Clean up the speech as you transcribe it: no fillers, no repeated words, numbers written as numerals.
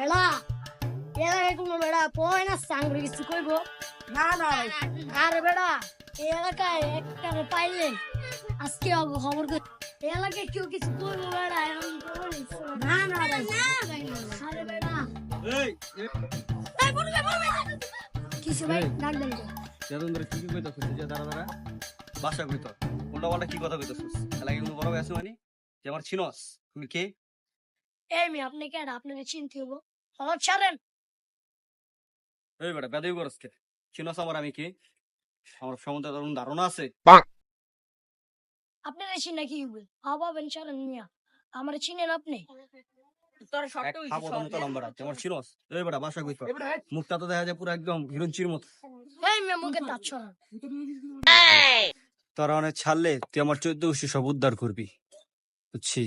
বেড়া এলাকায় কোনো বেড়া পয় না সাংরে কিছু কইব না না ভাই আরে বেড়া এই এলাকায় একটা পাইলে আজকে খবর কই এই এলাকায় কেউ কিছু কইব বেড়া এরকম করো না না ভাই আরে বেড়া এই এই বলবে কিছু ভাই ডাক দেন তো। যেদিন ধরে কি কইতাছিস যে দাঁড়া দাঁড়া বাসা কইতো উল্টা পাল্টা কি কথা কইতাছিস এলাকায় কোনো বড় ভাই আছে মানে যে আমার চিনস তুমি কে? এই মি আপনি কে আপনাকে চিনতে হবো হল ছাড়েন এই বেটা বেদবি করস কে? চিনস আমার আমি কে? আমার সম্বন্ধে তোর কোনো ধারণা আছে? আপনারা চিনে কি হইবে ভাবেন ছাড়েন মিয়া আমার চিনেন আপনি তোর এক শর্ট খাবো তো লম্বা রাত আমার চিনস এই বেটা বাসা কইতো এবারে মুখটা তো দেখা যায় পুরো একদম হিরোইনচির মতো। এই মিয়া মুখে তাচ্ছ না তোরা অনেক ছাড়লে তুই আমার 14 সব উদ্ধার করবি বুঝছি।